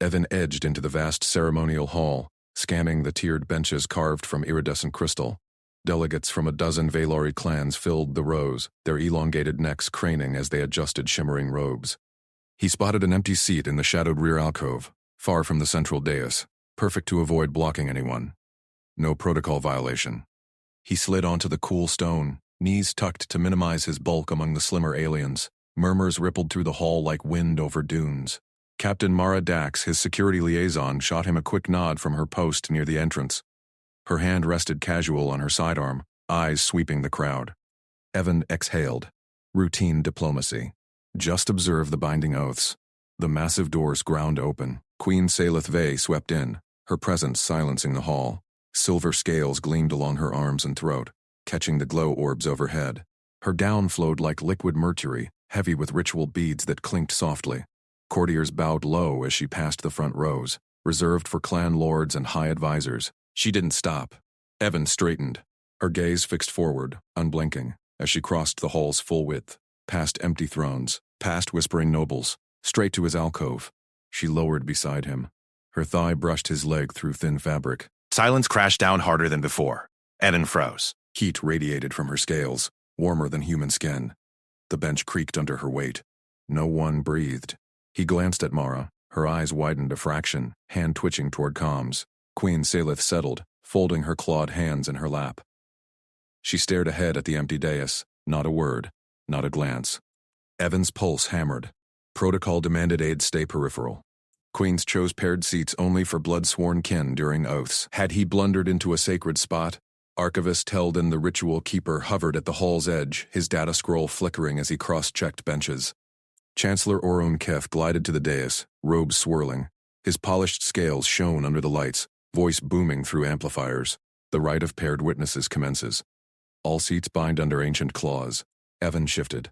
Evan edged into the vast ceremonial hall, scanning the tiered benches carved from iridescent crystal. Delegates from a dozen Valori clans filled the rows, their elongated necks craning as they adjusted shimmering robes. He spotted an empty seat in the shadowed rear alcove, far from the central dais, perfect to avoid blocking anyone. No protocol violation. He slid onto the cool stone, knees tucked to minimize his bulk among the slimmer aliens. Murmurs rippled through the hall like wind over dunes. Captain Mara Dax, his security liaison, shot him a quick nod from her post near the entrance. Her hand rested casual on her sidearm, eyes sweeping the crowd. Evan exhaled. Routine diplomacy. Just observe the binding oaths. The massive doors ground open. Queen Salith Vey swept in, her presence silencing the hall. Silver scales gleamed along her arms and throat, catching the glow orbs overhead. Her gown flowed like liquid mercury, heavy with ritual beads that clinked softly. Courtiers bowed low as she passed the front rows, reserved for clan lords and high advisors. She didn't stop. Evan straightened, her gaze fixed forward, unblinking, as she crossed the hall's full width, past empty thrones, past whispering nobles, straight to his alcove. She lowered beside him. Her thigh brushed his leg through thin fabric. Silence crashed down harder than before. Evan froze. Heat radiated from her scales, warmer than human skin. The bench creaked under her weight. No one breathed. He glanced at Mara, her eyes widened a fraction, hand twitching toward comms. Queen Salith settled, folding her clawed hands in her lap. She stared ahead at the empty dais, not a word, not a glance. Evan's pulse hammered. Protocol demanded aides stay peripheral. Queens chose paired seats only for blood-sworn kin during oaths. Had he blundered into a sacred spot? Archivist Teldon, the ritual keeper, hovered at the hall's edge, his data scroll flickering as he cross-checked benches. Chancellor Orun Kef glided to the dais, robes swirling. His polished scales shone under the lights, voice booming through amplifiers. The rite of paired witnesses commences. All seats bind under ancient claws. Evan shifted.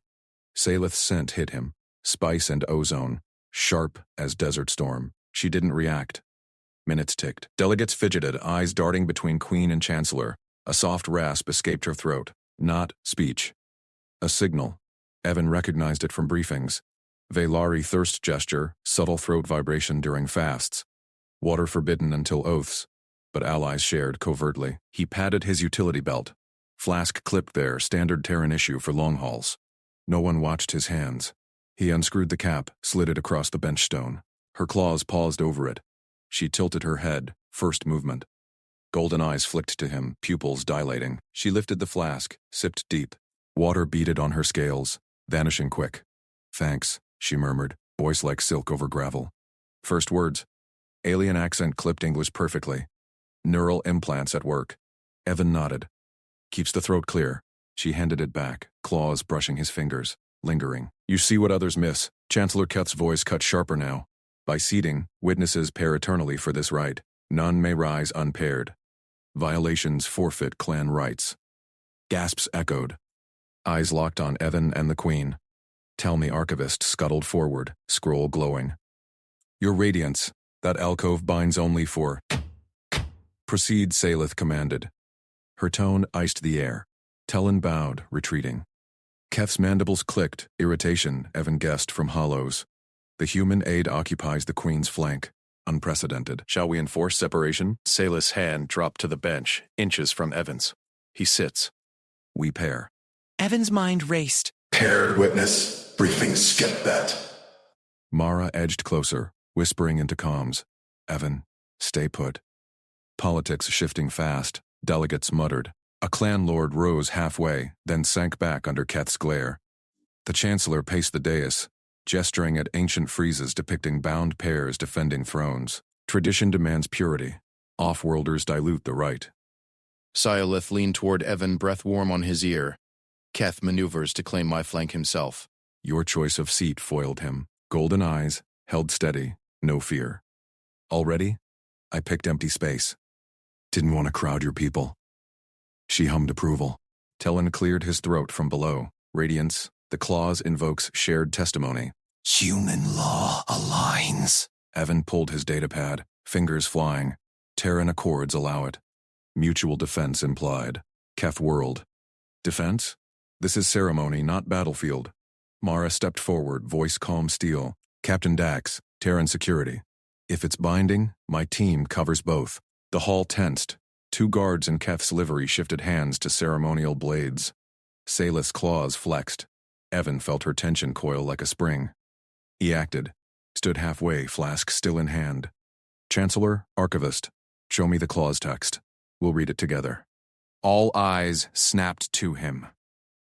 Salith's scent hit him, spice and ozone, sharp as desert storm. She didn't react. Minutes ticked. Delegates fidgeted, eyes darting between Queen and Chancellor. A soft rasp escaped her throat. Not speech. A signal. Evan recognized it from briefings. Valari thirst gesture, subtle throat vibration during fasts. Water forbidden until oaths, but allies shared covertly. He patted his utility belt. Flask clipped there, standard Terran issue for long hauls. No one watched his hands. He unscrewed the cap, slid it across the bench stone. Her claws paused over it. She tilted her head, first movement. Golden eyes flicked to him, pupils dilating. She lifted the flask, sipped deep. Water beaded on her scales, vanishing quick. Thanks, she murmured, voice like silk over gravel. First words. Alien accent clipped English perfectly. Neural implants at work. Evan nodded. Keeps the throat clear. She handed it back, claws brushing his fingers, lingering. You see what others miss. Chancellor Keth's voice cut sharper now. By seating, witnesses pair eternally for this right. None may rise unpaired. Violations forfeit clan rights. Gasps echoed. Eyes locked on Evan and the Queen. Tell me, Archivist scuttled forward, scroll glowing. Your Radiance, that alcove binds only for... Proceed, Salith commanded. Her tone iced the air. Tellin bowed, retreating. Keth's mandibles clicked, irritation, Evan guessed from hollows. The human aide occupies the Queen's flank. Unprecedented. Shall we enforce separation? Salith's hand dropped to the bench, inches from Evan's. He sits. We pair. Evan's mind raced. Paired witness. Briefing skip that. Mara edged closer, whispering into comms. Evan, stay put. Politics shifting fast. Delegates muttered. A clan lord rose halfway, then sank back under Keth's glare. The Chancellor paced the dais, gesturing at ancient friezes depicting bound pairs defending thrones. Tradition demands purity. Off-worlders dilute the right. Siolith leaned toward Evan, breath warm on his ear. Keth maneuvers to claim my flank himself. Your choice of seat foiled him. Golden eyes, held steady, no fear. Already? I picked empty space. Didn't want to crowd your people. She hummed approval. Tellin cleared his throat from below. Radiance, the clause invokes shared testimony. Human law aligns. Evan pulled his datapad, fingers flying. Terran accords allow it. Mutual defense implied. Keth whirled. Defense? This is ceremony, not battlefield. Mara stepped forward, voice calm steel. Captain Dax, Terran security. If it's binding, my team covers both. The hall tensed. 2 guards in Keth's livery shifted hands to ceremonial blades. Saylith's claws flexed. Evan felt her tension coil like a spring. He acted. Stood halfway, flask still in hand. Chancellor, Archivist, show me the clause text. We'll read it together. All eyes snapped to him.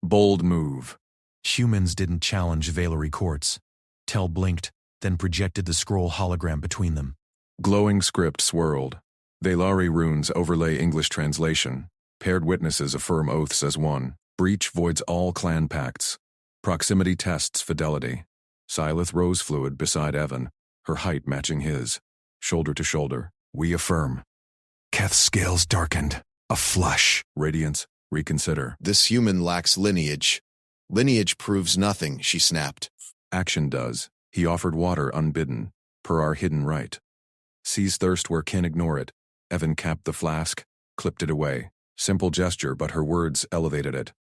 Bold move. Humans didn't challenge Valerie courts. Tell blinked, then projected the scroll hologram between them. Glowing script swirled. Valari runes overlay English translation. Paired witnesses affirm oaths as one. Breach voids all clan pacts. Proximity tests fidelity. Sylith rose fluid beside Evan, her height matching his. Shoulder to shoulder. We affirm. Keth's scales darkened. A flush. Radiance, reconsider. This human lacks lineage. Lineage proves nothing, she snapped. Action does. He offered water unbidden, per our hidden right. Sees thirst where kin ignore it. Evan capped the flask, clipped it away. Simple gesture, but her words elevated it.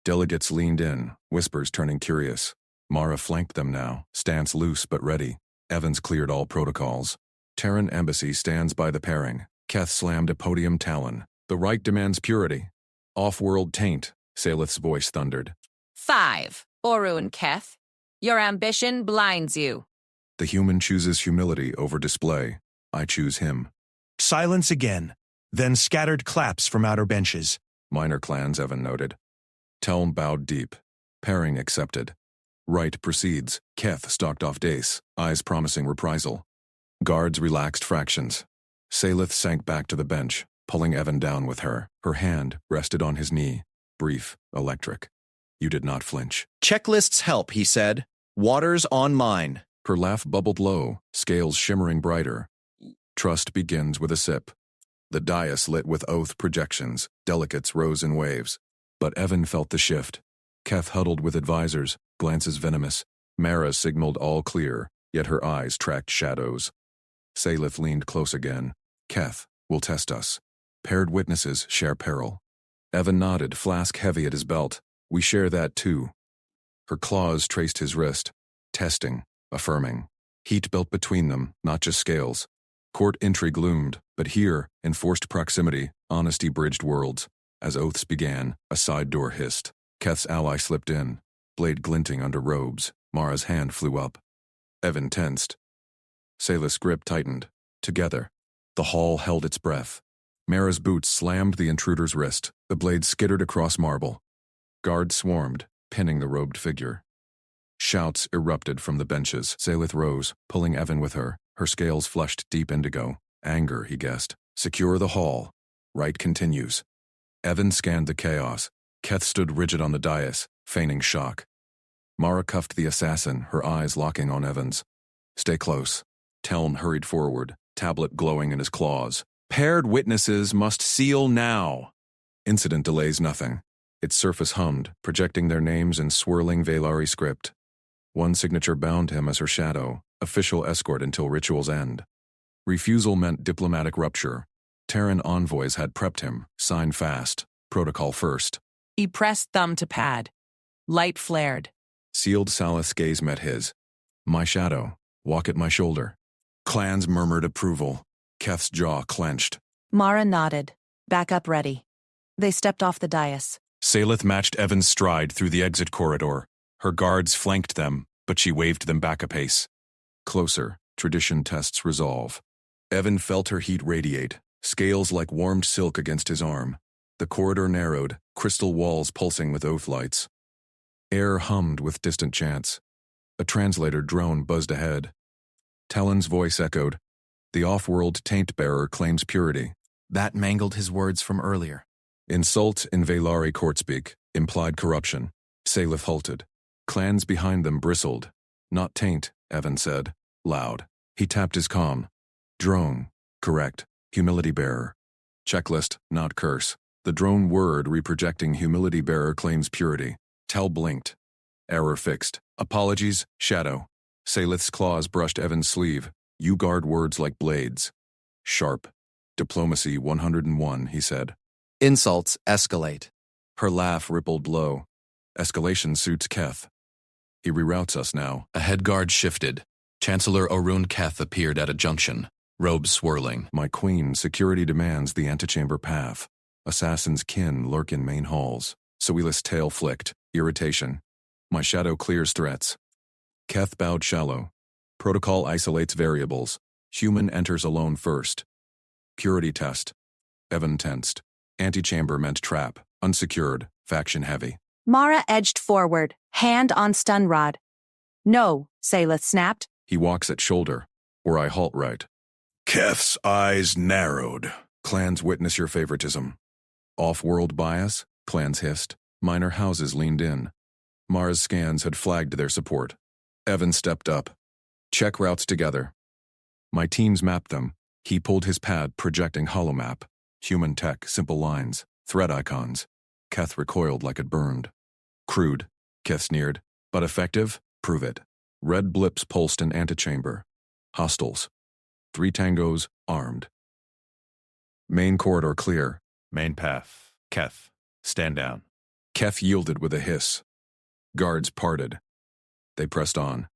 Delegates leaned in, whispers turning curious. Mara flanked them now, stance loose but ready. Evans cleared all protocols. Terran embassy stands by the pairing. Keth slammed a podium talon. The right demands purity. Off-world taint, Saylith's voice thundered. 5. Oru and Keth, your ambition blinds you. The human chooses humility over display. I choose him. Silence again, then scattered claps from outer benches. Minor clans, Evan noted. Telm bowed deep. Pairing accepted. Right proceeds. Keth stalked off Dace, eyes promising reprisal. Guards relaxed fractions. Saylith sank back to the bench, pulling Evan down with her. Her hand rested on his knee. Brief, electric. You did not flinch. Checklists help, he said. Water's on mine. Her laugh bubbled low, scales shimmering brighter. Trust begins with a sip. The dais lit with oath projections. Delegates rose in waves. But Evan felt the shift. Keth huddled with advisors, glances venomous. Mara signaled all clear, yet her eyes tracked shadows. Saylith leaned close again. Keth will test us. Paired witnesses share peril. Evan nodded, flask heavy at his belt. We share that too. Her claws traced his wrist. Testing, affirming. Heat built between them, not just scales. Court intrigue loomed, but here, enforced proximity, honesty bridged worlds. As oaths began, a side door hissed. Keth's ally slipped in, blade glinting under robes. Mara's hand flew up. Evan tensed. Saylith's grip tightened. Together. The hall held its breath. Mara's boots slammed the intruder's wrist. The blade skittered across marble. Guards swarmed, pinning the robed figure. Shouts erupted from the benches. Saylith rose, pulling Evan with her. Her scales flushed deep indigo. Anger, he guessed. Secure the hall. Right continues. Evan scanned the chaos. Keth stood rigid on the dais, feigning shock. Mara cuffed the assassin, her eyes locking on Evan's. Stay close. Telm hurried forward, tablet glowing in his claws. Paired witnesses must seal now. Incident delays nothing. Its surface hummed, projecting their names in swirling Valari script. One signature bound him as her shadow, official escort until ritual's end. Refusal meant diplomatic rupture. Terran envoys had prepped him, sign fast, protocol first. He pressed thumb to pad. Light flared. Sealed Salith's gaze met his. My shadow, walk at my shoulder. Clans murmured approval. Keth's jaw clenched. Mara nodded. Back up ready. They stepped off the dais. Saylith matched Evan's stride through the exit corridor. Her guards flanked them, but she waved them back a pace. Closer, tradition tests resolve. Evan felt her heat radiate, scales like warmed silk against his arm. The corridor narrowed, crystal walls pulsing with oath lights. Air hummed with distant chants. A translator drone buzzed ahead. Talon's voice echoed. The off-world taint-bearer claims purity. That mangled his words from earlier. Insult in Valari courtspeak, implied corruption. Saylith halted. Clans behind them bristled. Not taint, Evan said, loud. He tapped his comm. Drone, correct. Humility bearer. Checklist, not curse. The drone word reprojecting humility bearer claims purity. Tell blinked. Error fixed. Apologies, shadow. Saylith's claws brushed Evan's sleeve. You guard words like blades. Sharp. Diplomacy 101, he said. Insults escalate. Her laugh rippled low. Escalation suits Keth. He reroutes us now. A head guard shifted. Chancellor Orun Keth appeared at a junction, robes swirling. My queen, security demands the antechamber path. Assassin's kin lurk in main halls. Suila's tail flicked. Irritation. My shadow clears threats. Keth bowed shallow. Protocol isolates variables. Human enters alone first. Purity test. Evan tensed. Antechamber meant trap. Unsecured. Faction heavy. Mara edged forward, hand on stun rod. No, Saleth snapped. He walks at shoulder. Or I halt right. Keth's eyes narrowed. Clans witness your favoritism. Off-world bias? Clans hissed. Minor houses leaned in. Mara's scans had flagged their support. Evan stepped up. Check routes together. My teams mapped them. He pulled his pad, projecting holomap. Human tech, simple lines, threat icons. Keth recoiled like it burned. Crude, Keth sneered. But effective? Prove it. Red blips pulsed in antechamber. Hostiles. 3 tangos, armed. Main corridor clear. Main path. Keth, stand down. Keth yielded with a hiss. Guards parted. They pressed on.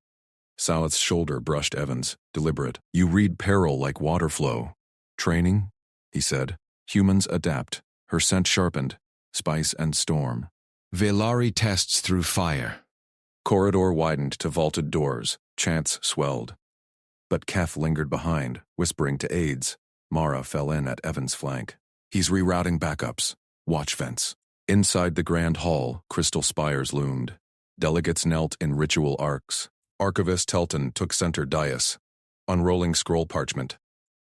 Saleth's shoulder brushed Evan's, deliberate. You read peril like water flow. Training? He said. Humans adapt. Her scent sharpened. Spice and storm. Velari tests through fire. Corridor widened to vaulted doors. Chants swelled. But Keth lingered behind, whispering to aides. Mara fell in at Evan's flank. He's rerouting backups. Watch fence. Inside the grand hall, crystal spires loomed. Delegates knelt in ritual arcs. Archivist Telton took center dais. Unrolling scroll parchment.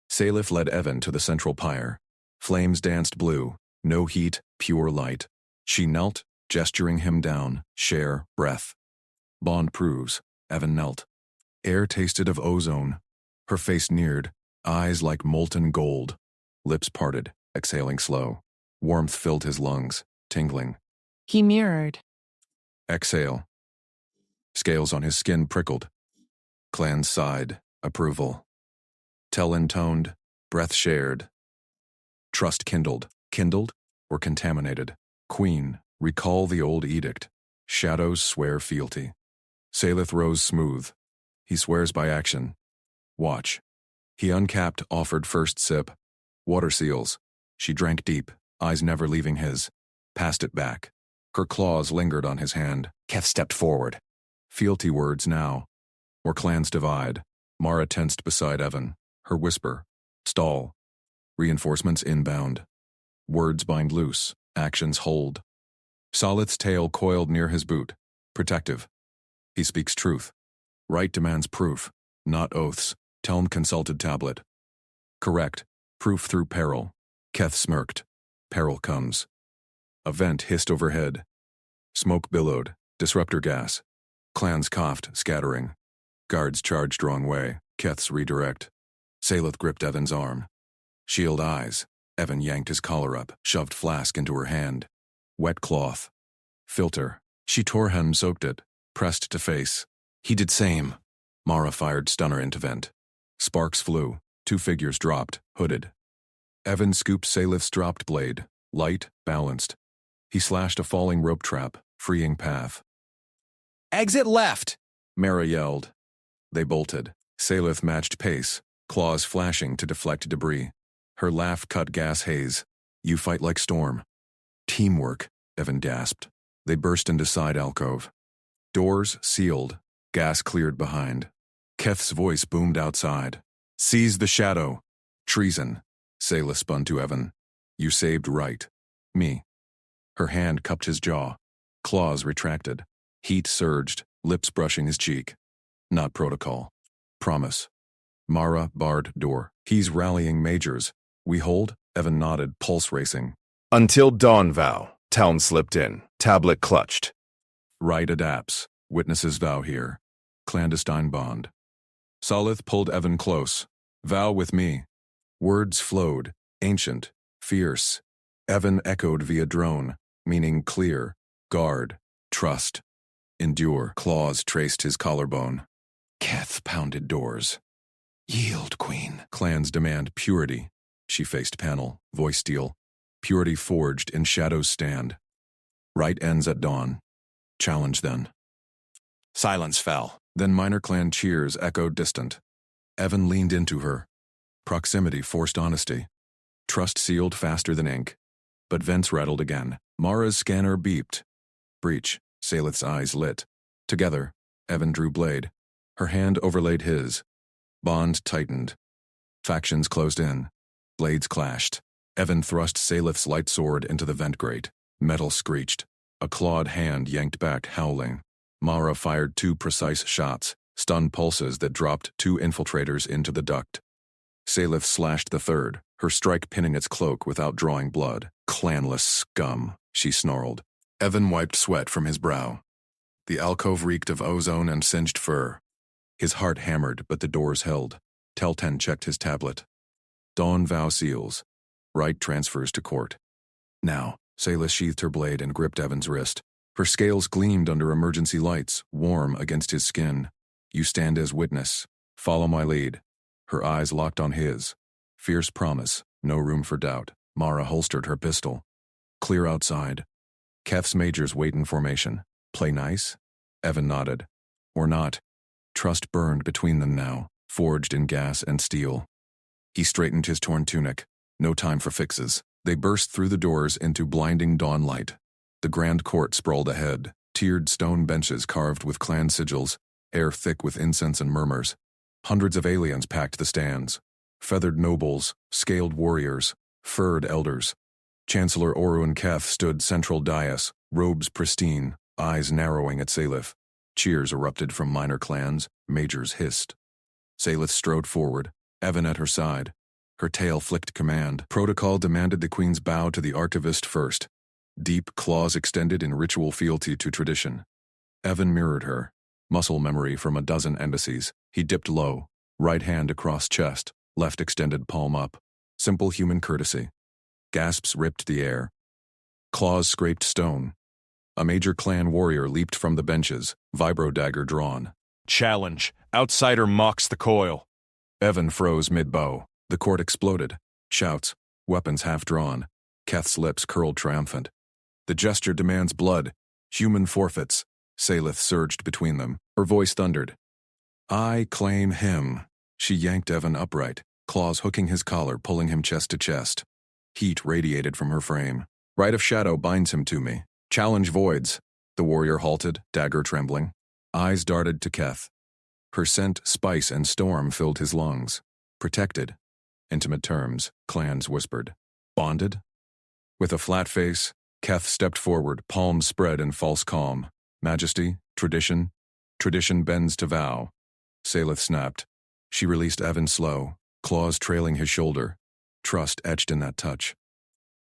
Saleth led Evan to the central pyre. Flames danced blue. No heat, pure light. She knelt, gesturing him down. Share, breath. Bond proves. Evan knelt. Air tasted of ozone. Her face neared, eyes like molten gold. Lips parted, exhaling slow. Warmth filled his lungs, tingling. He mirrored. Exhale. Scales on his skin prickled. Clan sighed, approval. Tell intoned, breath shared. Trust kindled. Kindled or contaminated? Queen, recall the old edict. Shadows swear fealty. Saleth rose smooth. He swears by action. Watch. He uncapped, offered first sip. Water seals. She drank deep, eyes never leaving his. Passed it back. Her claws lingered on his hand. Keth stepped forward. Fealty words now. Or clans divide. Mara tensed beside Evan. Her whisper. Stall. Reinforcements inbound. Words bind loose. Actions hold. Saleth's tail coiled near his boot. Protective. He speaks truth. Right demands proof. Not oaths. Telm consulted tablet. Correct. Proof through peril. Keth smirked. Peril comes. A vent hissed overhead. Smoke billowed. Disruptor gas. Clans coughed, scattering. Guards charged wrong way. Keth's redirect. Saleth gripped Evan's arm. Shield eyes. Evan yanked his collar up, shoved flask into her hand. Wet cloth. Filter. She tore hem, soaked it. Pressed to face. He did same. Mara fired stunner into vent. Sparks flew. 2 figures dropped, hooded. Evan scooped Saleth's dropped blade. Light, balanced. He slashed a falling rope trap, freeing path. Exit left! Mara yelled. They bolted. Saleth matched pace, claws flashing to deflect debris. Her laugh cut gas haze. You fight like storm. Teamwork, Evan gasped. They burst into side alcove. Doors sealed. Gas cleared behind. Keth's voice boomed outside. Seize the shadow. Treason. Saleth spun to Evan. You saved right. Me. Her hand cupped his jaw. Claws retracted. Heat surged, lips brushing his cheek. Not protocol. Promise. Mara barred door. He's rallying majors. We hold? Evan nodded, pulse racing. Until dawn vow. Town slipped in. Tablet clutched. Right adapts. Witnesses vow here. Clandestine bond. Saleth pulled Evan close. Vow with me. Words flowed. Ancient. Fierce. Evan echoed via drone, meaning clear. Guard. Trust. Endure. Claws traced his collarbone. Keth pounded doors. Yield, queen. Clans demand purity. She faced panel, voice steel. Purity forged in shadows stand. Right ends at dawn. Challenge then. Silence fell. Then minor clan cheers echoed distant. Evan leaned into her. Proximity forced honesty. Trust sealed faster than ink. But vents rattled again. Mara's scanner beeped. Breach. Salith's eyes lit. Together, Evan drew blade. Her hand overlaid his. Bond tightened. Factions closed in. Blades clashed. Evan thrust Salith's light sword into the vent grate. Metal screeched. A clawed hand yanked back, howling. Mara fired 2 precise shots, stun pulses that dropped 2 infiltrators into the duct. Salith slashed the third, her strike pinning its cloak without drawing blood. Clanless scum, she snarled. Evan wiped sweat from his brow. The alcove reeked of ozone and singed fur. His heart hammered, but the doors held. Telten checked his tablet. Dawn vow seals. Right transfers to court. Now, Salith sheathed her blade and gripped Evan's wrist. Her scales gleamed under emergency lights, warm against his skin. You stand as witness. Follow my lead. Her eyes locked on his. Fierce promise, no room for doubt. Mara holstered her pistol. Clear outside. Keth's majors wait in formation. Play nice? Evan nodded. Or not. Trust burned between them now, forged in gas and steel. He straightened his torn tunic. No time for fixes. They burst through the doors into blinding dawn light. The grand court sprawled ahead, tiered stone benches carved with clan sigils, air thick with incense and murmurs. Hundreds of aliens packed the stands. Feathered nobles, scaled warriors, furred elders. Chancellor Orun Keth stood central dais, robes pristine, eyes narrowing at Salith. Cheers erupted from minor clans, majors hissed. Salith strode forward, Evan at her side. Her tail flicked command. Protocol demanded the queen's bow to the archivist first. Deep claws extended in ritual fealty to tradition. Evan mirrored her. Muscle memory from a dozen embassies. He dipped low, right hand across chest, left extended palm up. Simple human courtesy. Gasps ripped the air. Claws scraped stone. A major clan warrior leaped from the benches, vibro dagger drawn. Challenge. Outsider mocks the coil. Evan froze mid-bow. The court exploded. Shouts. Weapons half drawn. Keth's lips curled triumphant. The gesture demands blood. Human forfeits. Salith surged between them. Her voice thundered. I claim him. She yanked Evan upright, claws hooking his collar, pulling him chest to chest. Heat radiated from her frame. Right of shadow binds him to me. Challenge voids. The warrior halted, dagger trembling. Eyes darted to Keth. Her scent, spice, and storm filled his lungs. Protected. Intimate terms, clans whispered. Bonded? With a flat face, Keth stepped forward, palms spread in false calm. Majesty, tradition. Tradition bends to vow. Salith snapped. She released Evan slow, claws trailing his shoulder. Trust etched in that touch.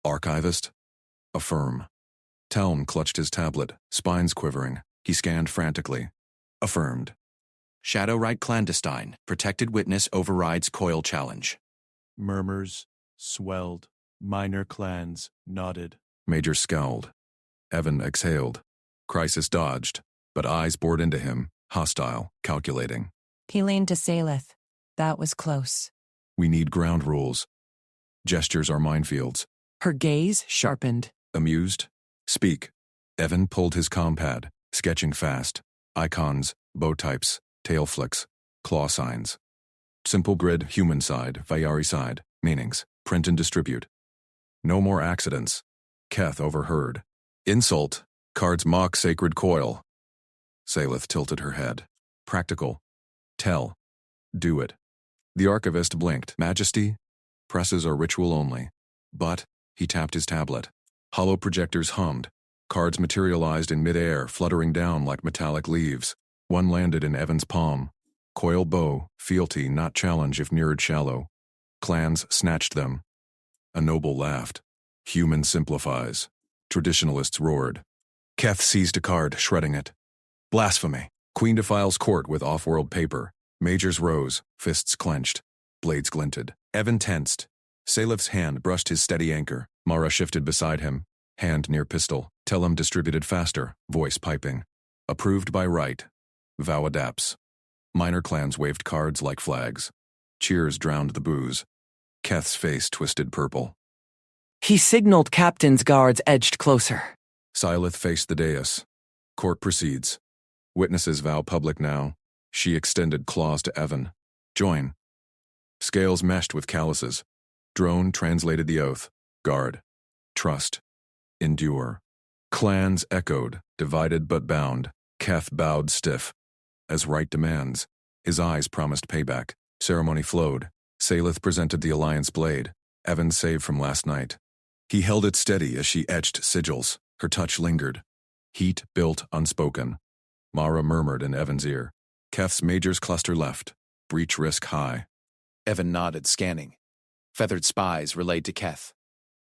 Archivist? Affirm. Telm clutched his tablet, spines quivering. He scanned frantically. Affirmed. Shadow Right clandestine. Protected witness overrides coil challenge. Murmurs swelled. Minor clans nodded. Major scowled. Evan exhaled. Crisis dodged, but eyes bored into him, hostile, calculating. He leaned to Salith. That was close. We need ground rules. Gestures are minefields. Her gaze sharpened. Amused? Speak. Evan pulled his compad, sketching fast. Icons, bow types, tail flicks, claw signs. Simple grid, human side, Vayari side, meanings, print and distribute. No more accidents. Keth overheard. Insult. Cards mock sacred coil. Salith tilted her head. Practical. Tell. Do it. The archivist blinked. Majesty? Presses are ritual only. But, he tapped his tablet. Hollow projectors hummed. Cards materialized in midair, fluttering down like metallic leaves. One landed in Evan's palm. Coil bow, fealty, not challenge if mirrored shallow. Clans snatched them. A noble laughed. Human simplifies. Traditionalists roared. Keth seized a card, shredding it. Blasphemy. Queen defiles court with off-world paper. Majors rose, fists clenched. Blades glinted. Evan tensed. Salith's hand brushed his steady anchor. Mara shifted beside him. Hand near pistol. Tellem distributed faster, voice piping. Approved by right. Vow adapts. Minor clans waved cards like flags. Cheers drowned the booze. Keth's face twisted purple. He signaled captain's guards edged closer. Silith faced the dais. Court proceeds. Witnesses vow public now. She extended claws to Evan. Join. Scales meshed with calluses. Drone translated the oath. Guard. Trust. Endure. Clans echoed, divided but bound. Keth bowed stiff. As right demands. His eyes promised payback. Ceremony flowed. Salith presented the Alliance blade. Evan's save from last night. He held it steady as she etched sigils. Her touch lingered. Heat built unspoken. Mara murmured in Evan's ear. Keth's majors cluster left. Breach risk high. Evan nodded, scanning. Feathered spies relayed to Keth.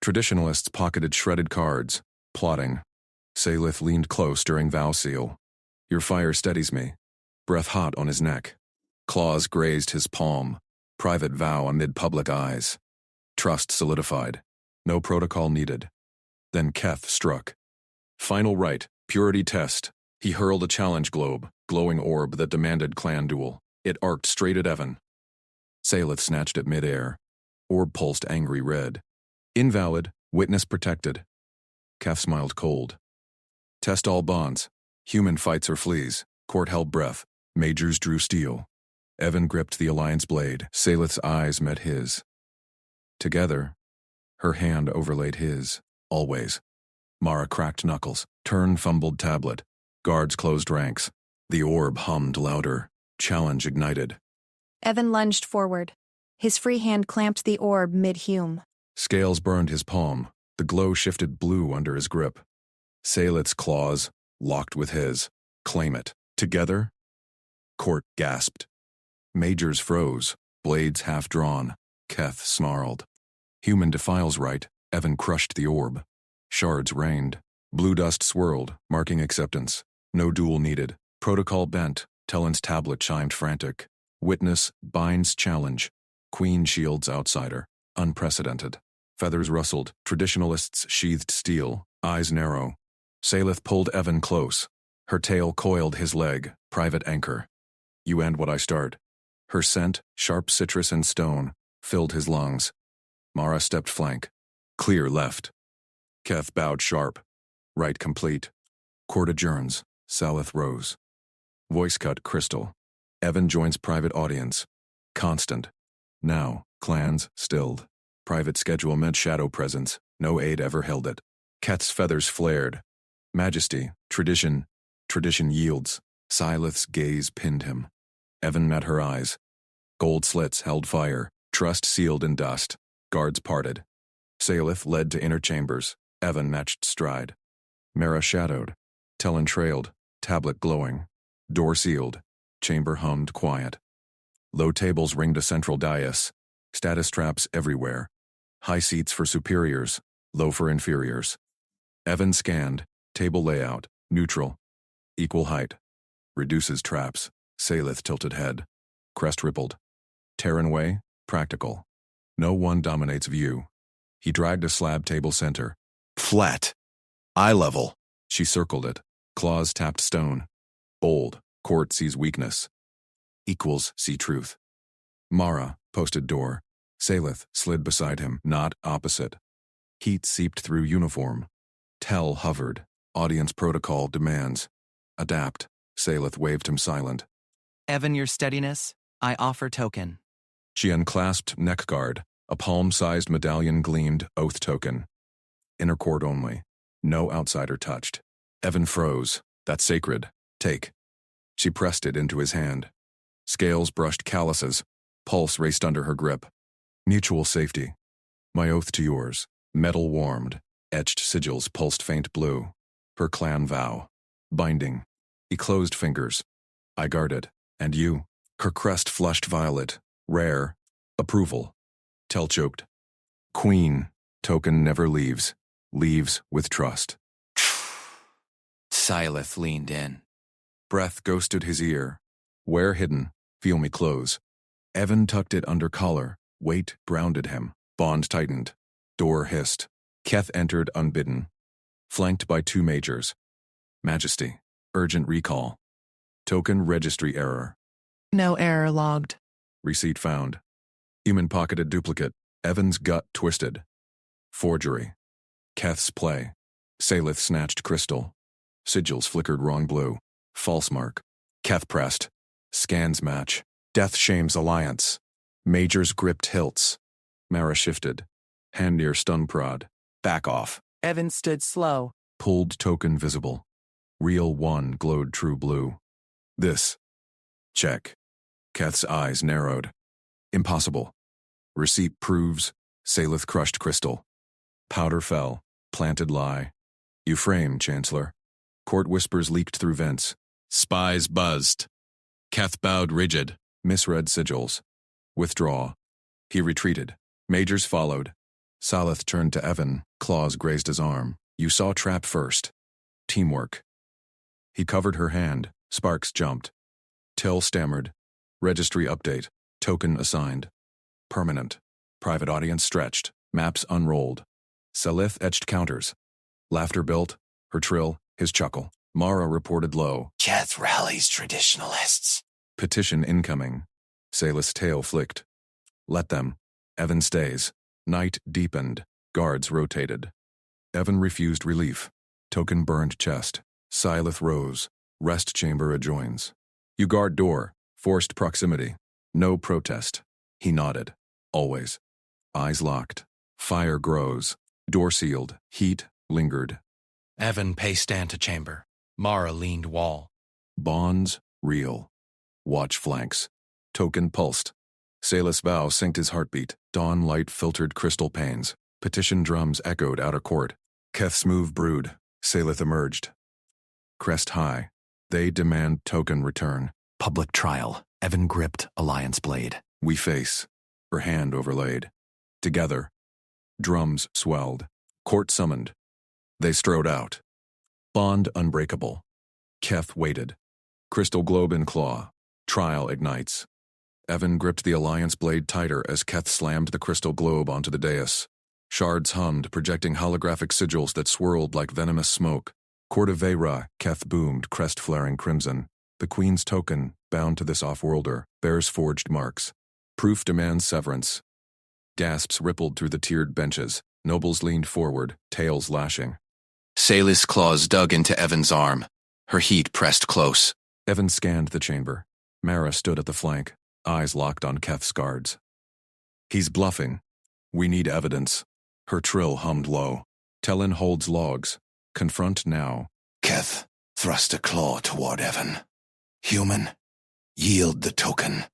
Traditionalists pocketed shredded cards, plotting. Salith leaned close during vow seal. Your fire steadies me. Breath hot on his neck. Claws grazed his palm. Private vow amid public eyes. Trust solidified. No protocol needed. Then Keth struck. Final rite, purity test. He hurled a challenge globe, glowing orb that demanded clan duel. It arced straight at Evan. Salith snatched it midair. Orb pulsed angry red. Invalid, witness protected. Keth smiled cold. Test all bonds. Human fights or flees. Court held breath. Majors drew steel. Evan gripped the Alliance blade. Salith's eyes met his. Together, her hand overlaid his. Always. Mara cracked knuckles. Turn fumbled tablet. Guards closed ranks. The orb hummed louder. Challenge ignited. Evan lunged forward. His free hand clamped the orb mid-hume. Scales burned his palm. The glow shifted blue under his grip. Salith's claws, locked with his. Claim it. Together? Court gasped. Majors froze, blades half-drawn. Keth snarled. Human defiles right. Evan crushed the orb. Shards rained. Blue dust swirled, marking acceptance. No duel needed. Protocol bent. Tellen's tablet chimed frantic. Witness binds challenge. Queen shields outsider. Unprecedented. Feathers rustled. Traditionalists sheathed steel. Eyes narrow. Salith pulled Evan close. Her tail coiled his leg. Private anchor. You end what I start. Her scent, sharp citrus and stone, filled his lungs. Mara stepped flank. Clear left. Keth bowed sharp. Right complete. Court adjourns. Salith rose. Voice cut crystal. Evan joins private audience. Constant. Now, clans stilled. Private schedule meant shadow presence. No aid ever held it. Keth's feathers flared. Majesty, tradition yields. Salith's gaze pinned him. Evan met her eyes. Gold slits held fire. Trust sealed in dust. Guards parted. Salith led to inner chambers. Evan matched stride. Mara shadowed. Tellen trailed. Tablet glowing. Door sealed. Chamber hummed quiet. Low tables ringed a central dais. Status traps everywhere. High seats for superiors. Low for inferiors. Evan scanned. Table layout. Neutral. Equal height. Reduces traps. Salith tilted head. Crest rippled. Terran way. Practical. No one dominates view. He dragged a slab table center. Flat. Eye level. She circled it. Claws tapped stone. Bold. Court sees weakness. Equals see truth. Mara posted door. Salith slid beside him, not opposite. Heat seeped through uniform. Tell hovered. Audience protocol demands. Adapt. Salith waved him silent. Evan, your steadiness, I offer token. She unclasped neck guard. A palm-sized medallion gleamed, oath token. Inner court only. No outsider touched. Evan froze. That's sacred. Take. She pressed it into his hand. Scales brushed calluses. Pulse raced under her grip. Mutual safety. My oath to yours. Metal warmed. Etched sigils pulsed faint blue. Her clan vow. Binding. He closed fingers. I guarded. And you. Her crest flushed violet. Rare. Approval. Tell choked. Queen. Token never leaves. Leaves with trust. Salith leaned in. Breath ghosted his ear. Where hidden? Feel me close. Evan tucked it under collar. Weight grounded him. Bond tightened. Door hissed. Keth entered unbidden. Flanked by two majors. Majesty. Urgent recall. Token registry error. No error logged. Receipt found. Human pocketed duplicate. Evan's gut twisted. Forgery. Keth's play. Salith snatched crystal. Sigils flickered wrong blue. False mark. Keth pressed. Scans match. Death shames alliance. Majors gripped hilts. Mara shifted. Hand near stun prod. Back off. Evan stood slow. Pulled token visible. Reel 1 glowed true blue. This. Check. Keth's eyes narrowed. Impossible. Receipt proves. Salith crushed crystal. Powder fell. Planted lie. You frame, Chancellor. Court whispers leaked through vents. Spies buzzed. Keth bowed rigid. Misread sigils. Withdraw. He retreated. Majors followed. Salith turned to Evan. Claws grazed his arm. You saw trap first. Teamwork. He covered her hand. Sparks jumped. Till stammered. Registry update. Token assigned. Permanent. Private audience stretched. Maps unrolled. Salith etched counters. Laughter built. Her trill. His chuckle. Mara reported low. Keth rallies traditionalists. Petition incoming. Salith's tail flicked. Let them. Evan stays. Night deepened. Guards rotated. Evan refused relief. Token burned chest. Salith rose. Rest chamber adjoins. You guard door. Forced proximity. No protest. He nodded. Always. Eyes locked. Fire grows. Door sealed. Heat lingered. Evan paced antechamber. Mara leaned wall. Bonds real. Watch flanks. Token pulsed. Salith's vow synced his heartbeat. Dawn light filtered crystal panes. Petition drums echoed outer court. Keth's move brewed. Salith emerged. Crest high. They demand token return. Public trial. Evan gripped Alliance blade. We face. Her hand overlaid. Together. Drums swelled. Court summoned. They strode out. Bond unbreakable. Keth waited. Crystal globe in claw. Trial ignites. Evan gripped the Alliance blade tighter as Keth slammed the crystal globe onto the dais. Shards hummed, projecting holographic sigils that swirled like venomous smoke. Court of Vera, Keth boomed, crest flaring crimson. The Queen's token, bound to this off-worlder, bears forged marks. Proof demands severance. Gasps rippled through the tiered benches. Nobles leaned forward, tails lashing. Salith's claws dug into Evan's arm. Her heat pressed close. Evan scanned the chamber. Mara stood at the flank, eyes locked on Keth's guards. He's bluffing. We need evidence. Her trill hummed low. Tellin holds logs. Confront now. Keth thrust a claw toward Evan. Human, yield the token.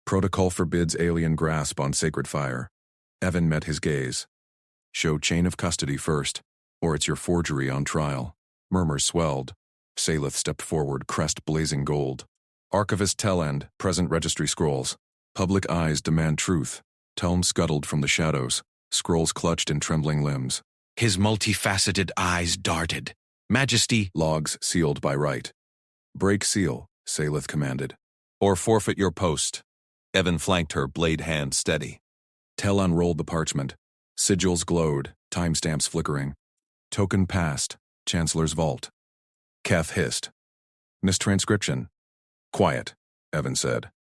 Protocol forbids alien grasp on sacred fire. Evan met his gaze. Show chain of custody first, or it's your forgery on trial. Murmurs swelled. Salith stepped forward, crest blazing gold. Archivist Tellend, present registry scrolls. Public eyes demand truth. Telm scuttled from the shadows, scrolls clutched in trembling limbs. His multifaceted eyes darted. Majesty, Logs sealed by right. Break seal, Salith commanded. Or forfeit your post. Evan flanked her, blade hand steady. Tell unrolled the parchment. Sigils glowed, timestamps flickering. Token passed, Chancellor's vault. Keth hissed. Mistranscription. Quiet, Evan said.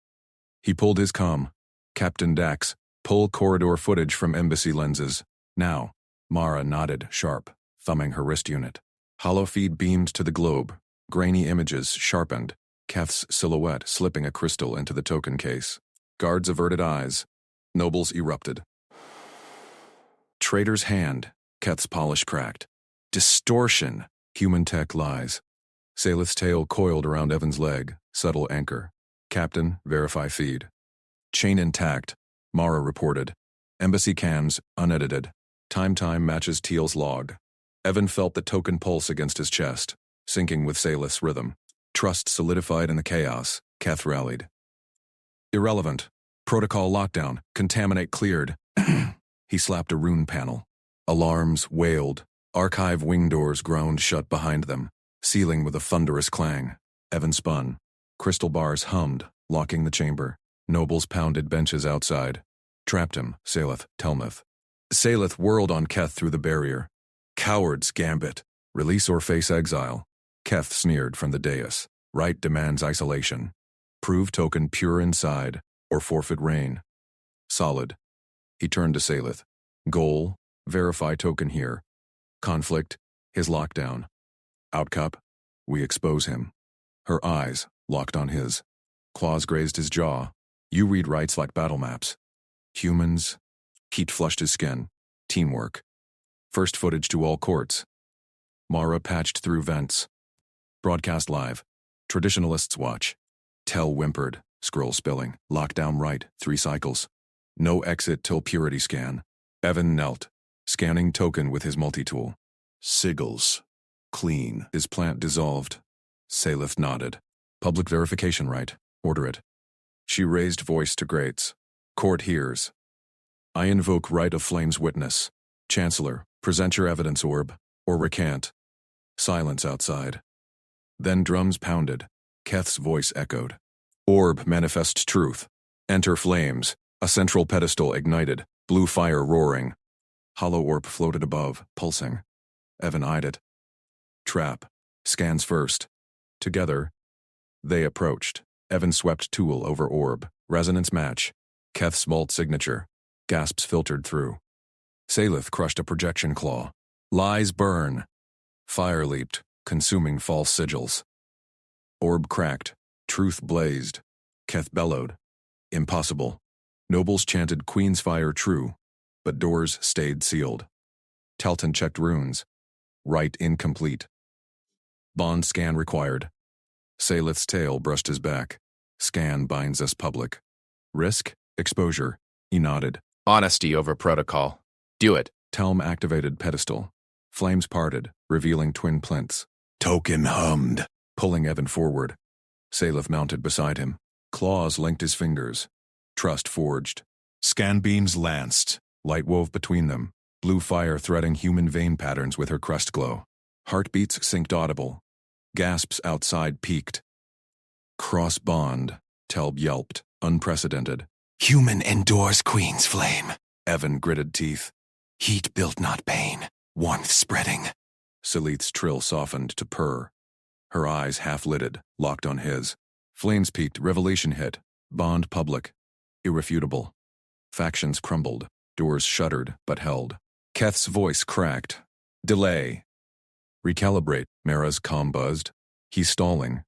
He pulled his comm. Captain Dax, pull corridor footage from embassy lenses. Now. Mara nodded, sharp, thumbing her wrist unit. Holofeed beamed to the globe. Grainy images sharpened. Keth's silhouette slipping a crystal into the token case. Guards averted eyes. Nobles erupted. Traitor's hand. Keth's polish cracked. Distortion. Human tech lies. Salith's tail coiled around Evan's leg. Subtle anchor. Captain, verify feed. Chain intact. Mara reported. Embassy cams, unedited. Time matches Teal's log. Evan felt the token pulse against his chest, syncing with Salith's rhythm. Trust solidified in the chaos. Keth rallied. Irrelevant. Protocol lockdown. Contaminate cleared. He slapped a rune panel. Alarms wailed. Archive wing doors groaned shut behind them, sealing with a thunderous clang. Evan spun. Crystal bars hummed, locking the chamber. Nobles pounded benches outside. Trapped him, Salith, Telmeth. Salith whirled on Keth through the barrier. Coward's gambit. Release or face exile. Keth sneered from the dais. Right demands isolation. Prove token pure inside, or forfeit reign. Solid. He turned to Salith. Goal, verify token here. Conflict, his lockdown. Outcup, we expose him. Her eyes locked on his. Claws grazed his jaw. You read rights like battle maps. Humans. Heat flushed his skin. Teamwork. First footage to all courts. Mara patched through vents. Broadcast live. Traditionalists watch. Tell whimpered. Scroll spilling. Lockdown right. 3 cycles. No exit till purity scan. Evan knelt. Scanning token with his multi-tool. Sigils. Clean. His plant dissolved. Salith nodded. Public verification right. Order it. She raised voice to Grates. Court hears. I invoke right of Flame's witness. Chancellor, present your evidence orb, or recant. Silence outside. Then drums pounded. Keth's voice echoed. Orb manifests truth. Enter flames. A central pedestal ignited. Blue fire roaring. Hollow orb floated above, pulsing. Evan eyed it. Trap. Scans first. Together. They approached. Evan swept tool over orb. Resonance match. Keth's vault signature. Gasps filtered through. Salith crushed a projection claw. Lies burn. Fire leaped, consuming false sigils. Orb cracked. Truth blazed. Keth bellowed. Impossible. Nobles chanted Queen's fire true, but doors stayed sealed. Telton checked runes. Rite incomplete. Bond scan required. Salith's tail brushed his back. Scan binds us public. Risk? Exposure. He nodded. Honesty over protocol. Do it. Telm activated pedestal. Flames parted, revealing twin plinths. Token hummed. Pulling Evan forward. Salith mounted beside him. Claws linked his fingers. Trust forged. Scan beams lanced. Light wove between them. Blue fire threading human vein patterns with her crust glow. Heartbeats synced audible. Gasps outside peaked. Cross bond. Telb yelped. Unprecedented. Human endures Queen's flame. Evan gritted teeth. Heat built not pain. Warmth spreading. Salith's trill softened to purr. Her eyes half-lidded, locked on his. Flames peaked, revelation hit. Bond public. Irrefutable. Factions crumbled. Doors shuddered, but held. Keth's voice cracked. Delay. Recalibrate. Mara's calm buzzed. He's stalling.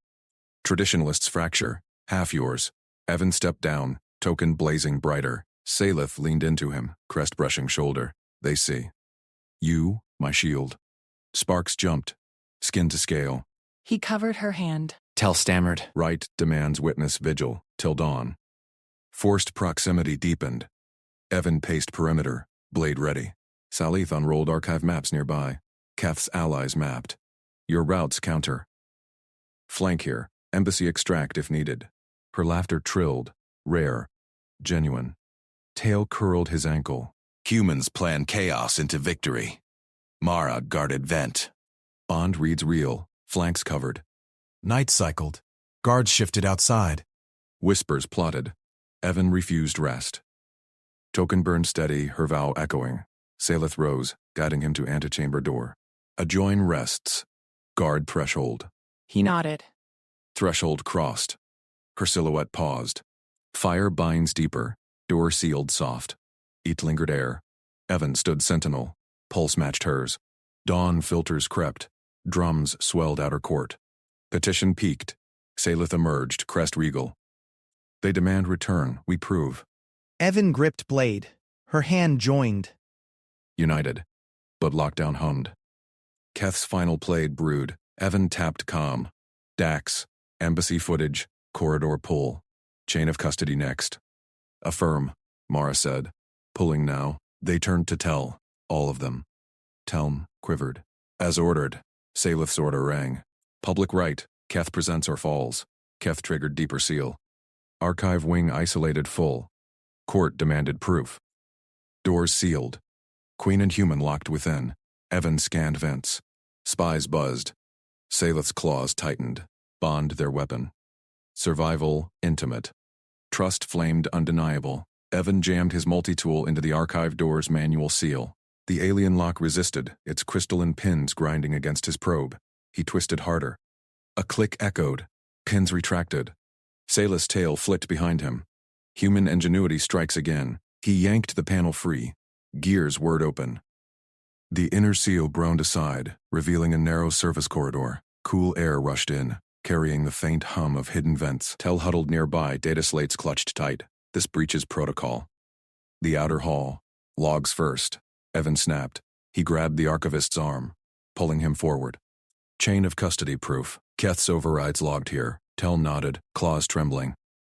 Traditionalists fracture. Half yours. Evan stepped down, token blazing brighter. Salith leaned into him, crest brushing shoulder. They see. You, my shield. Sparks jumped. Skin to scale. He covered her hand. Tell stammered. Right demands witness vigil, till dawn. Forced proximity deepened. Evan paced perimeter, blade ready. Salith unrolled archive maps nearby. Keth's allies mapped. Your routes counter. Flank here. Embassy extract if needed. Her laughter trilled. Rare. Genuine. Tail curled his ankle. Humans plan chaos into victory. Mara guarded vent. Bond reads real. Flanks covered. Night cycled. Guards shifted outside. Whispers plotted. Evan refused rest. Token burned steady, her vow echoing. Salith rose, guiding him to antechamber door. Adjoin rests. Guard threshold. He nodded. Threshold crossed. Her silhouette paused. Fire binds deeper. Door sealed soft. Eat lingered air. Evan stood sentinel. Pulse matched hers. Dawn filters crept. Drums swelled outer court. Petition peaked. Salith emerged, crest regal. They demand return. We prove. Evan gripped blade. Her hand joined. United. But lockdown hummed. Keth's final played brood. Evan tapped calm. Dax. Embassy footage. Corridor pull. Chain of custody next. Affirm, Mara said. Pulling now. They turned to Tell. All of them. Telm quivered. As ordered. Salith's order rang. Public right. Keth presents or falls. Keth triggered deeper seal. Archive wing isolated full. Court demanded proof. Doors sealed. Queen and human locked within. Evan scanned vents. Spies buzzed. Salith's claws tightened. Bond their weapon. Survival intimate. Trust flamed undeniable. Evan jammed his multi-tool into the archive door's manual seal. The alien lock resisted, its crystalline pins grinding against his probe. He twisted harder. A click echoed. Pins retracted. Salith's tail flicked behind him. Human ingenuity strikes again. He yanked the panel free. Gears whirred open. The inner seal groaned aside, revealing a narrow service corridor. Cool air rushed in. carrying the faint hum of hidden vents. Tel huddled nearby, data slates clutched tight. This breaches protocol. The outer hall. Logs first. Evan snapped. He grabbed the archivist's arm, pulling him forward. Chain of custody proof. Keth's overrides logged here. Tel nodded, claws trembling.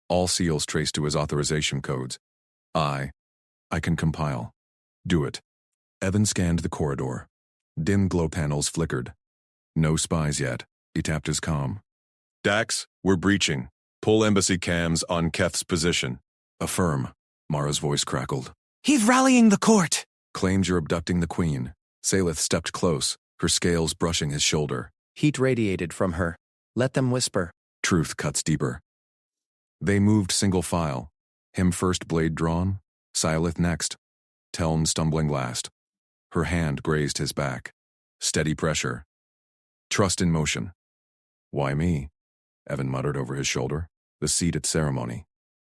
All seals traced to his authorization codes. I can compile. Do it. Evan scanned the corridor. Dim glow panels flickered. No spies yet. He tapped his comm. Dax, we're breaching. Pull embassy cams on Keth's position. Affirm. Mara's voice crackled. He's rallying the court. Claims you're abducting the queen. Salith stepped close, her scales brushing his shoulder. Heat radiated from her. Let them whisper. Truth cuts deeper. They moved single file. Him first, blade drawn. Silith next. Telm stumbling last. Her hand grazed his back. Steady pressure. Trust in motion. Why me? Evan muttered over his shoulder. The seat at ceremony.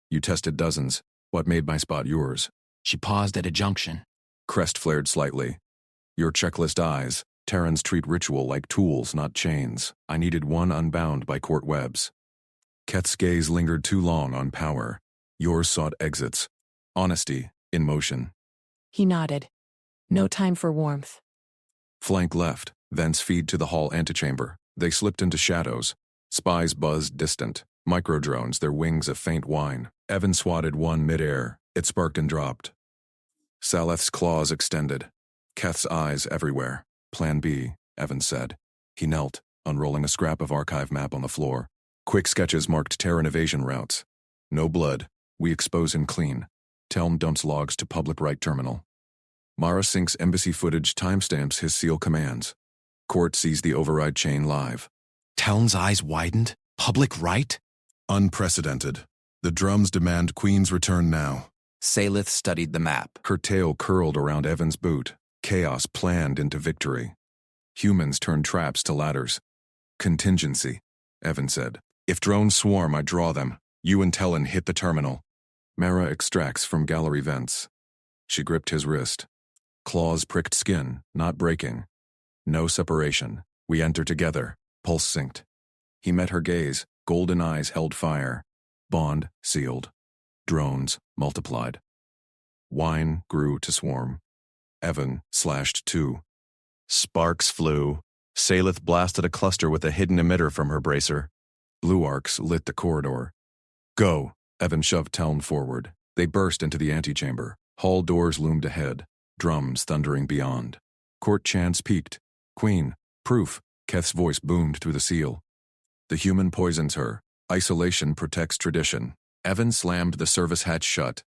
You tested dozens. What made my spot yours? She paused at a junction. Crest flared slightly. Your checklist eyes. Terrans treat ritual like tools, not chains. I needed one unbound by court webs. Keth's gaze lingered too long on power. Yours sought exits. Honesty, in motion. He nodded. No time for warmth. Flank left, thence feed to the hall antechamber. They slipped into shadows. Spies buzzed distant. Microdrones, their wings a faint whine. Evan swatted one midair. It sparked and dropped. Saleth's claws extended. Keth's eyes everywhere. Plan B, Evan said. He knelt, unrolling a scrap of archive map on the floor. Quick sketches marked Terran evasion routes. No blood. We expose him clean. Telm dumps logs to public right terminal. Mara syncs embassy footage, timestamps his SEAL commands. Court sees the override chain live. Telm's eyes widened. Public right? Unprecedented. The drums demand Queen's return now. Salith studied the map. Her tail curled around Evan's boot. Chaos planned into victory. Humans turned traps to ladders. Contingency, Evan said. If drones swarm, I draw them. You and Tellen hit the terminal. Mara extracts from gallery vents. She gripped his wrist. Claws pricked skin, not breaking. No separation. We enter together. Pulse synced. He met her gaze. Golden eyes held fire. Bond sealed. Drones multiplied. Wine grew to swarm. Evan slashed two. Sparks flew. Salith blasted a cluster with a hidden emitter from her bracer. Blue arcs lit the corridor. Go! Evan shoved Telm forward. They burst into the antechamber. Hall doors loomed ahead. Drums thundering beyond. Court chants peaked. Queen, proof. Keth's voice boomed through the seal. The human poisons her. Isolation protects tradition. Evan slammed the service hatch shut.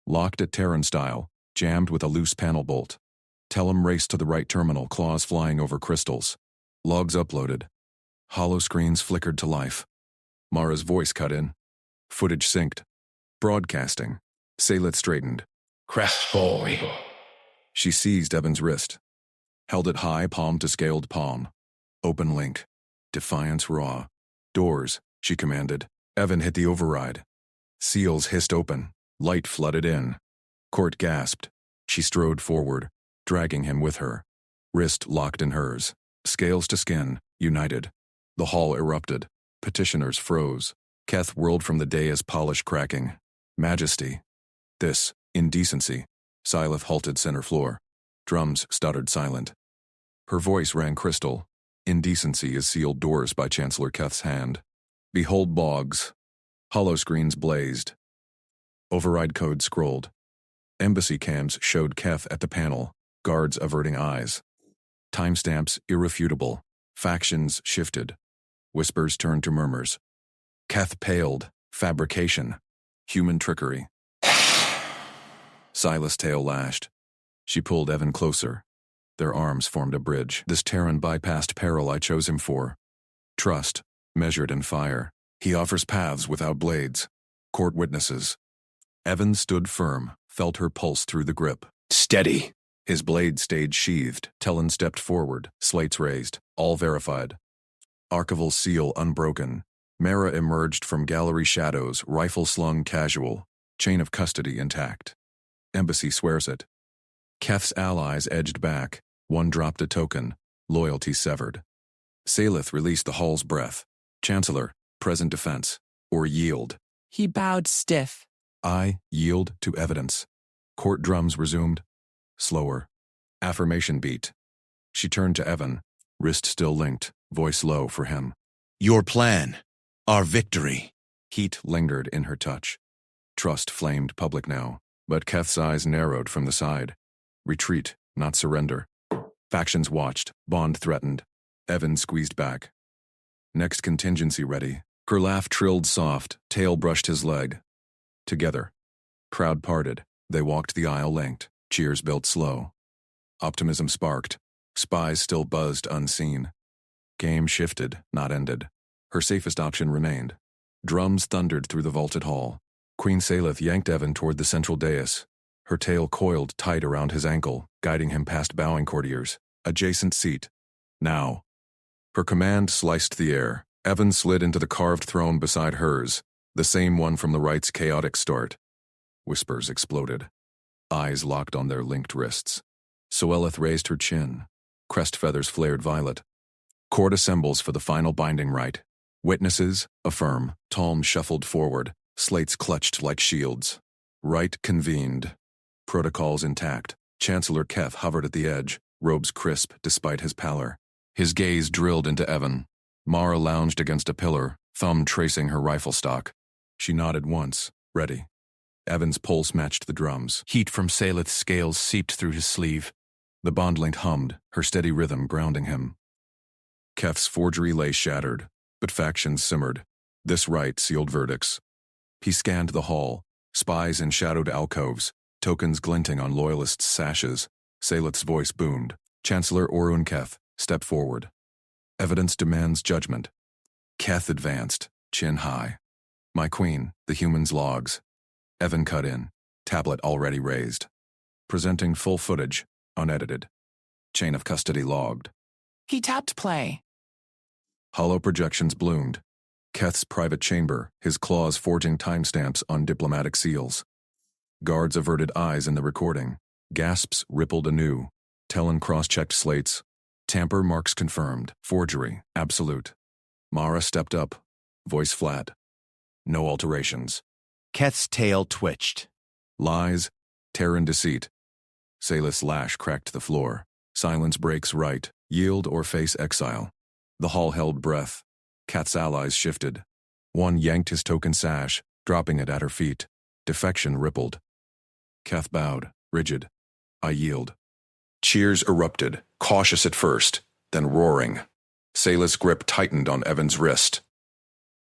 Locked at Terran style, jammed with a loose panel bolt. Telem raced to the right terminal, claws flying over crystals. Logs uploaded. Hollow screens flickered to life. Mara's voice cut in. Footage synced. Broadcasting. Salith straightened. Crest boy. She seized Evan's wrist. Held it high, palm to scaled palm. Open link. Defiance raw. Doors, she commanded. Evan hit the override. Seals hissed open. Light flooded in. Court gasped. She strode forward, dragging him with her. Wrist locked in hers. Scales to skin, united. The hall erupted. Petitioners froze. Keth whirled from the dais, polish cracking. Majesty. This, indecency. Silith halted center floor. Drums stuttered silent. Her voice rang crystal. Indecency is sealed doors by Chancellor Keth's hand. Behold logs. Hollow screens blazed. Override code scrolled. Embassy cams showed Keth at the panel, guards averting eyes. Timestamps irrefutable. Factions shifted. Whispers turned to murmurs. Keth paled. Fabrication. Human trickery. Silas' tail lashed. She pulled Evan closer. Their arms formed a bridge. This Terran bypassed peril I chose him for. Trust, measured in fire. He offers paths without blades. Court witnesses. Evan stood firm, felt her pulse through the grip. Steady. His blade stayed sheathed. Tellen stepped forward, slates raised, all verified. Archival seal unbroken. Mara emerged from gallery shadows, rifle slung casual. Chain of custody intact. Embassy swears it. Keth's allies edged back. One dropped a token. Loyalty severed. Salith released the hall's breath. Chancellor, present defense, or yield. He bowed stiff. I yield to evidence. Court drums resumed. Slower. Affirmation beat. She turned to Evan, wrist still linked, voice low for him. Your plan. Our victory. Heat lingered in her touch. Trust flamed public now, but Keth's eyes narrowed from the side. Retreat, not surrender. Factions watched, bond threatened. Evan squeezed back. Next contingency ready. Her laugh trilled soft, tail brushed his leg. Together. Crowd parted. They walked the aisle length. Cheers built slow. Optimism sparked. Spies still buzzed unseen. Game shifted, not ended. Her safest option remained. Drums thundered through the vaulted hall. Queen Salith yanked Evan toward the central dais. Her tail coiled tight around his ankle, guiding him past bowing courtiers. Adjacent seat. Now. Her command sliced the air. Evan slid into the carved throne beside hers, the same one from the rite's chaotic start. Whispers exploded. Eyes locked on their linked wrists. Soelith raised her chin. Crest feathers flared violet. Court assembles for the final binding rite. Witnesses, affirm. Talm shuffled forward, slates clutched like shields. Rite convened. Protocols intact. Chancellor Keth hovered at the edge, robes crisp despite his pallor. His gaze drilled into Evan. Mara lounged against a pillar, thumb tracing her rifle stock. She nodded once, ready. Evan's pulse matched the drums. Heat from Salith's scales seeped through his sleeve. The bond link hummed, her steady rhythm grounding him. Keth's forgery lay shattered, but factions simmered. This rite sealed verdicts. He scanned the hall, spies in shadowed alcoves, tokens glinting on loyalists' sashes. Salith's voice boomed. Chancellor Orun Keth, step forward. Evidence demands judgment. Keth advanced, chin high. My queen, the human's logs. Evan cut in, tablet already raised. Presenting full footage, unedited. Chain of custody logged. He tapped play. Hollow projections bloomed. Keth's private chamber, his claws forging timestamps on diplomatic seals. Guards averted eyes in the recording. Gasps rippled anew. Telin cross-checked slates. Tamper marks confirmed. Forgery, absolute. Mara stepped up, voice flat. No alterations. Keth's tail twitched. Lies, terror and deceit. Salith's lash cracked the floor. Silence breaks right. Yield or face exile. The hall held breath. Kat's allies shifted. One yanked his token sash, dropping it at her feet. Defection rippled. Keth bowed, rigid. I yield. Cheers erupted, cautious at first, then roaring. Salith's grip tightened on Evan's wrist.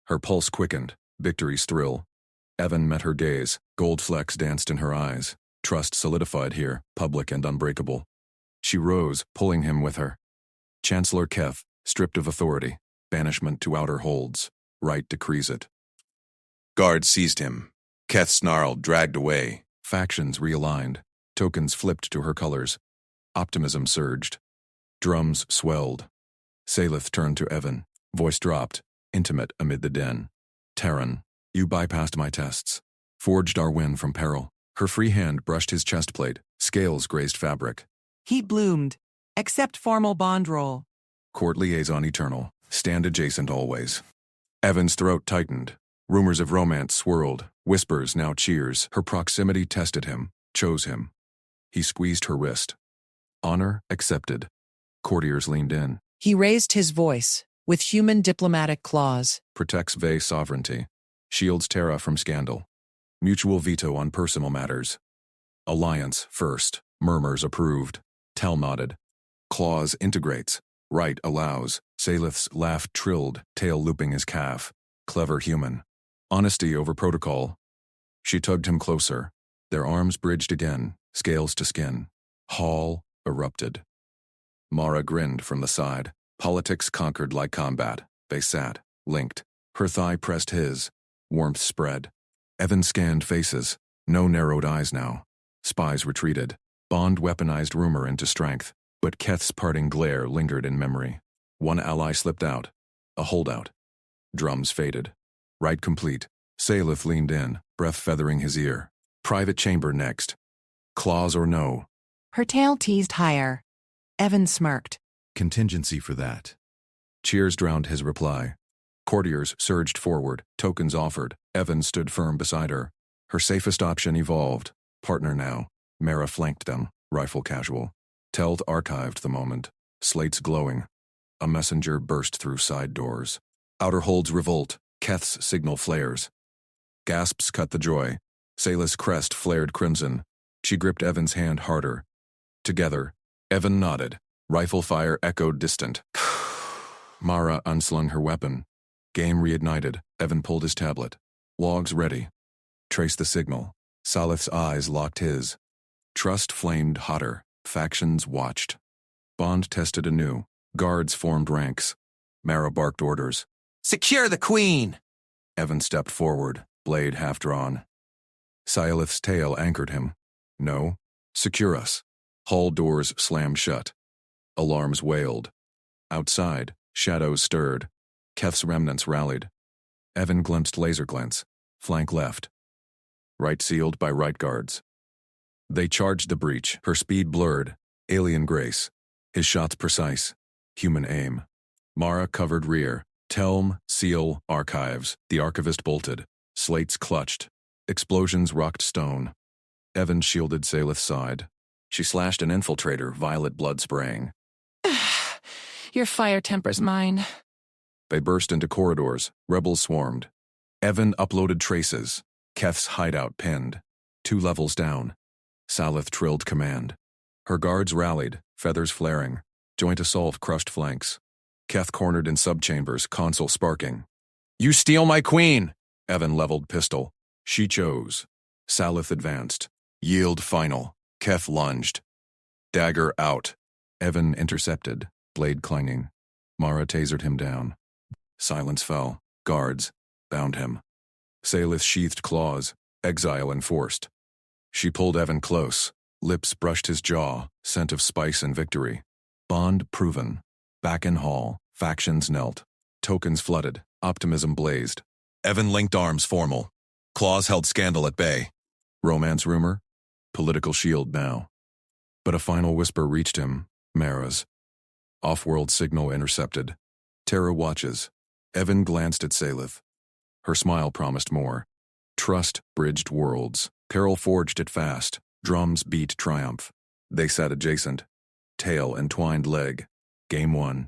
Her pulse quickened, victory's thrill. Evan met her gaze, gold flecks danced in her eyes. Trust solidified here, public and unbreakable. She rose, pulling him with her. Chancellor Keth, stripped of authority, banishment to outer holds. Right decrees it. Guards seized him. Keth snarled, dragged away. Factions realigned. Tokens flipped to her colors. Optimism surged. Drums swelled. Salith turned to Evan. Voice dropped, intimate amid the din. Terran, you bypassed my tests. Forged our win from peril. Her free hand brushed his chest plate. Scales grazed fabric. He bloomed. Accept formal bond roll. Court liaison eternal. Stand adjacent always. Evan's throat tightened. Rumors of romance swirled. Whispers, now cheers. Her proximity tested him. Chose him. He squeezed her wrist. Honor accepted. Courtiers leaned in. He raised his voice, with human diplomatic claws. Protects Vey sovereignty. Shields Terra from scandal. Mutual veto on personal matters. Alliance first. Murmurs approved. Tel nodded. Clause integrates. Right allows. Salith's laugh trilled, tail looping his calf. Clever human. Honesty over protocol. She tugged him closer. Their arms bridged again, scales to skin. Hall erupted. Mara grinned from the side. Politics conquered like combat. They sat, linked. Her thigh pressed his. Warmth spread. Evan scanned faces. No narrowed eyes now. Spies retreated. Bond weaponized rumor into strength. But Keth's parting glare lingered in memory. One ally slipped out. A holdout. Drums faded. Rite complete. Salith leaned in, breath feathering his ear. Private chamber next. Clause or no. Her tail teased higher. Evan smirked. Contingency for that. Cheers drowned his reply. Courtiers surged forward, tokens offered. Evan stood firm beside her. Her safest option evolved. Partner now. Mara flanked them, rifle casual. Teld archived the moment, slates glowing. A messenger burst through side doors. Outer holds revolt. Keth's signal flares. Gasps cut the joy. Sayla's crest flared crimson. She gripped Evan's hand harder. Together, Evan nodded. Rifle fire echoed distant. Mara unslung her weapon. Game reignited. Evan pulled his tablet. Logs ready. Trace the signal. Salith's eyes locked his. Trust flamed hotter. Factions watched. Bond tested anew. Guards formed ranks. Mara barked orders. Secure the queen! Evan stepped forward, blade half-drawn. Salith's tail anchored him. No. Secure us. Hall doors slammed shut. Alarms wailed. Outside, shadows stirred. Keth's remnants rallied. Evan glimpsed laser glints. Flank left. Right sealed by right guards. They charged the breach, her speed blurred. Alien grace. His shots precise. Human aim. Mara covered rear. Telm, seal, archives. The archivist bolted. Slates clutched. Explosions rocked stone. Evan shielded Salith's side. She slashed an infiltrator, violet blood spraying. Your fire tempers mine. They burst into corridors. Rebels swarmed. Evan uploaded traces. Keth's hideout pinned. 2 levels down. Salith trilled command. Her guards rallied, feathers flaring. Joint assault crushed flanks. Keth cornered in subchambers, console sparking. You steal my queen! Evan leveled pistol. She chose. Salith advanced. Yield final. Keth lunged. Dagger out. Evan intercepted, blade clanging. Mara tasered him down. Silence fell. Guards bound him. Salith sheathed claws, exile enforced. She pulled Evan close. Lips brushed his jaw, scent of spice and victory. Bond proven. Back in hall, factions knelt. Tokens flooded, optimism blazed. Evan linked arms formal. Claws held scandal at bay. Romance rumor? Political shield now. But a final whisper reached him, Mara's. Off-world signal intercepted. Terra watches. Evan glanced at Salith. Her smile promised more. Trust bridged worlds. Peril forged it fast. Drums beat triumph. They sat adjacent. Tail entwined leg. Game 1.